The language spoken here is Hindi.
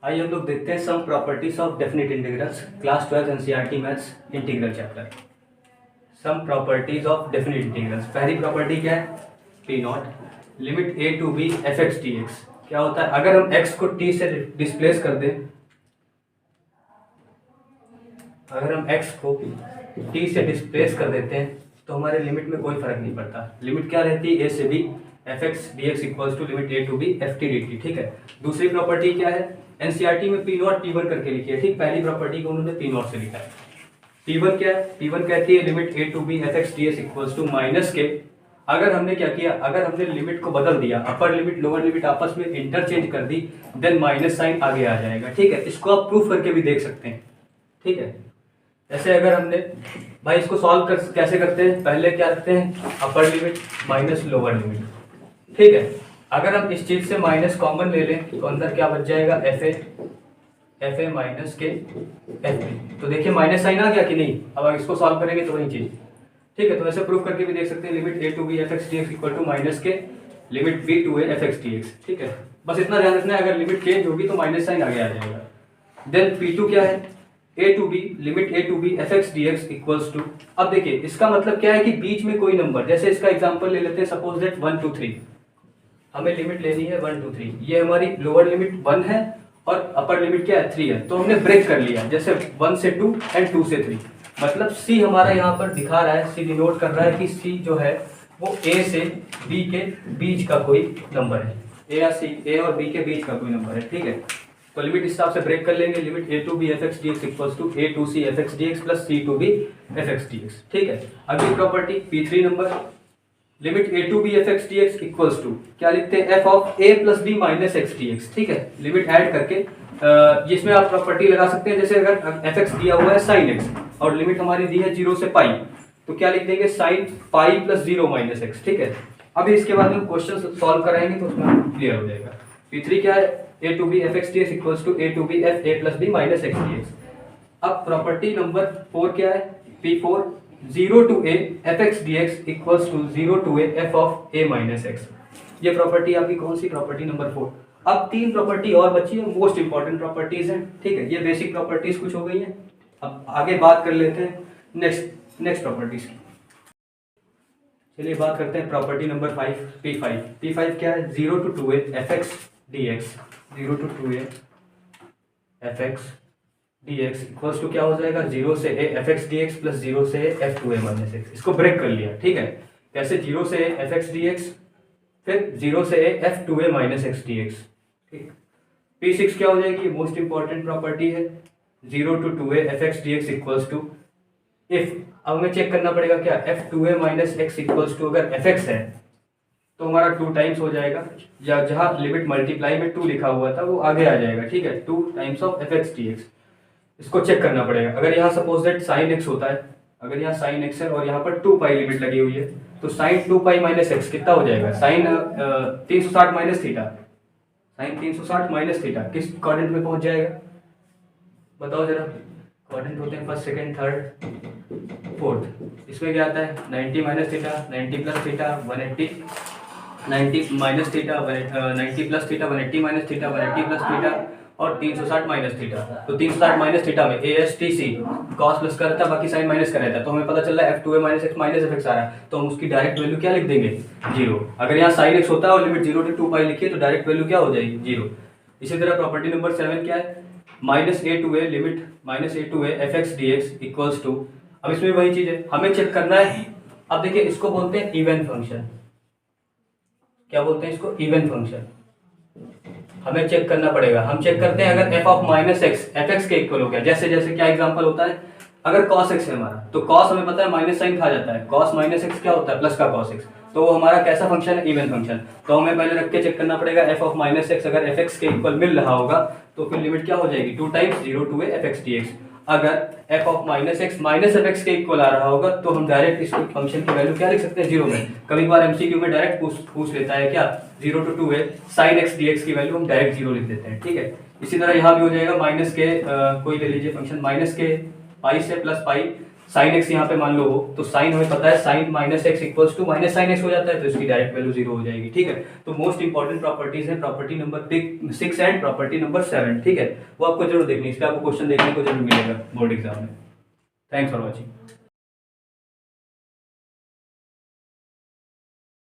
आइए हम लोग देखते हैं some properties of definite integrals, class 12 NCERT maths integral chapter. Some properties of definite integrals. पहली प्रॉपर्टी क्या है? P naught limit a to b f x t x. क्या होता है अगर हम x को t से डिस्प्लेस कर दें, अगर हम x को t से डिस्प्लेस कर देते हैं तो हमारे लिमिट में कोई फर्क नहीं पड़ता। लिमिट क्या रहती है? a से b f x d x equals to limit a to b f t d t. ठीक है। दूसरी प्रॉपर्टी क्या है? एनसीईआरटी में पी नॉट पी वन करके लिखी है। ठीक, पहली प्रॉपर्टी को उन्होंने पी नॉट से लिखा है। पी वन क्या है? पी वन कहती है limit a to b f x d x equals to minus के। अगर हमने क्या किया, अगर हमने लिमिट को बदल दिया, अपर लिमिट लोअर लिमिट आपस में इंटरचेंज कर दी, देन माइनस साइन आगे आ जाएगा। ठीक है, इसको आप प्रूफ करके भी देख सकते हैं। ठीक है, ऐसे अगर हमने भाई इसको सॉल्व कर कैसे करते हैं? पहले क्या रखते हैं? Upper limit minus lower limit. ठीक है, अगर हम इस चीज से माइनस कॉमन ले लें तो अंदर क्या बच जाएगा? एफ ए माइनस के एफ बी। तो देखिए माइनस साइन आ गया कि नहीं? अब इसको सॉल्व करेंगे तो वही चीज। ठीक है, तो ऐसे प्रूफ करके भी देख सकते हैं limit a to b f x d x equal to minus के limit b to a f x d x. ठीक है, बस इतना ध्यान रखना है, अगर लिमिट चेंज होगी तो माइनस साइन आगे आ जाएगा। देन पी टू क्या है? A to b limit a to b f x d x equals to. अब देखिए इसका मतलब क्या है कि बीच में कोई नंबर, जैसे इसका एग्जांपल ले लेते हैं, सपोज दैट 1 2 3। हमें लिमिट लेनी है 1 2 3। ये हमारी लोअर लिमिट 1 है और अपर लिमिट क्या है? 3 है। तो हमने ब्रेक कर लिया, जैसे 1 से 2 एंड 2 से 3। मतलब सी हमारा यहाँ पर दिखा रहा है, सी डिनोट कर रहा है कि सी जो है वो ए से बी के बीच का कोई नंबर है। ए या सी, ए और बी के बीच का कोई नंबर है। ठीक है, तो लिमिट इस हिसाब से ब्रेक कर लेंगे। Limit a to b f x d x equals to a to c f x d x plus c to b f x d x. ठीक है, अगली property P3 number, limit a to b f x d x equals to क्या लिखते हैं? F of a plus b minus x d x. ठीक है, लिमिट ऐड करके जिसमें आप प्रॉपर्टी लगा सकते हैं, जैसे अगर एफ एक्स दिया हुआ है साइन एक्स और लिमिट हमारी दी है 0 से पाई, तो क्या लिख देंगे? Sine pi plus 0 minus x. ठीक है, अभी इसके बाद हम क्वेश्चन सॉल्व कराएंगे तो उसमें क्लियर हो जाएगा। P3 क्या है? A to b f x d x equals to a to b f a plus b minus x d x. अब प्रॉपर्टी नंबर 4 क्या है? P4 0 to a f x d x equals to 0 to a f of a minus x. ये प्रॉपर्टी आपकी कौन सी? Property number 4। अब 3 प्रॉपर्टी और बची है, मोस्ट इंपॉर्टेंट प्रॉपर्टीज हैं। ठीक है, ये बेसिक प्रॉपर्टीज कुछ हो गई हैं। अब आगे बात कर लेते हैं नेक्स्ट प्रॉपर्टीज की। चलिए बात करते हैं प्रॉपर्टी नंबर 5 P5। P5 क्या है? 0 to 2a f x d x, 0 to 2a f x d x equals to क्या हो जाएगा? 0 से a f x d x plus 0 से a f two a minus x. इसको ब्रेक कर लिया। ठीक है, कैसे? 0 से a f x d x, फिर 0 से a f two a minus x d x. ठीक, P6 क्या हो जाएगी? मोस्ट इंपॉर्टेंट प्रॉपर्टी है, 0 to 2a f x d x equals to if. अब हमें चेक करना पड़ेगा क्या? F two a minus x equals to, अगर एफ एक्स है तो हमारा 2 टाइम्स हो जाएगा, या जहां लिमिट मल्टीप्लाई में 2 लिखा हुआ था वो आगे आ जाएगा। ठीक है, 2 times of F x d x. इसको चेक करना पड़ेगा। अगर यहाँ सपोज दैट साइन एक्स होता है, अगर यहाँ साइन एक्स है और यहाँ पर 2 पाई लिमिट लगी हुई है, तो साइन 2 पाई माइनस एक्स कितना हो जाएगा? Sine 360 minus theta. Sine 360 minus theta किस क्वाड्रेंट में पहुंच जाएगा? बताओ जरा। क्वाड्रेंट होते हैं फर्स्ट सेकंड थर्ड फोर्थ। इसमें क्या आता है? 90 minus theta, 90 plus theta, 180, 90 minus theta, 90 plus theta, 180 minus theta, 180 plus theta और 360 माइनस थीटा। तो 360 माइनस थीटा में A S T C cos plus का रहता है, बाकी साइन माइनस का रहता है। तो हमें पता चल रहा है f two a minus x minus f x आ रहा है, तो हम उसकी डायरेक्ट वैल्यू क्या लिख देंगे? 0। अगर यहाँ साइन एक्स होता है और लिमिट 0 टू 2 पाई लिखिए तो डायरेक्ट वैल्यू क्या हो जाएगी? 0। इसी तरह प्रॉपर्टी नंबर 7 क्या है? Minus a to a limit minus a to a f x d x equals to. अब इसमें वही चीज है, हमें चेक करना है। अब देखिए इसको बोलते हैं इवन फंक्शन। क्या बोलते हैं इसको? Even function. हमें चेक करना पड़ेगा। हम चेक करते हैं अगर f of minus x F x के इक्वल हो गया। जैसे जैसे क्या एग्जांपल होता है? अगर कॉस एक्स है हमारा, तो कॉस हमें पता है माइनस साइन खा जाता है। कॉस माइनस एक्स क्या होता है? प्लस का कॉस एक्स। तो वो हमारा कैसा फंक्शन है? Even function. तो हमें पहले रख के चेक करना पड़ेगा एफ ऑफ माइनस एक्स अगर एफ एक्स के इक्वल मिल रहा होगा तो फिर लिमिट क्या हो जाएगी? 2 times 0 to a f x d x. अगर f of minus x minus f x के इक्वल आ रहा होगा तो हम डायरेक्ट इस फंक्शन की वैल्यू क्या लिख सकते हैं? 0 में। कभी बार एमसीक्यू में डायरेक्ट पूछ लेता है क्या? 0 टू 2 है साइन एक्स डी एक्स की वैल्यू हम डायरेक्ट 0 लिख देते हैं। ठीक है, इसी तरह यहाँ भी हो जाएगा माइनस के कोई ले लीजिए फंक्शन, माइनस के पाई से प्लस पाई साइन एक्स यहाँ पे मान लो हो, तो साइन हमें पता है sine minus x equals to minus sine x हो जाता है, तो इसकी डायरेक्ट वैल्यू 0 हो जाएगी। ठीक है, तो मोस्ट इंपॉर्टेंट प्रॉपर्टीज है property number 6 and property number 7। ठीक है, वो आपको जरूर देखनी है, इस पे आपको क्वेश्चन देखने को जरूर मिलेगा बोर्ड एग्जाम में। Thanks for watching.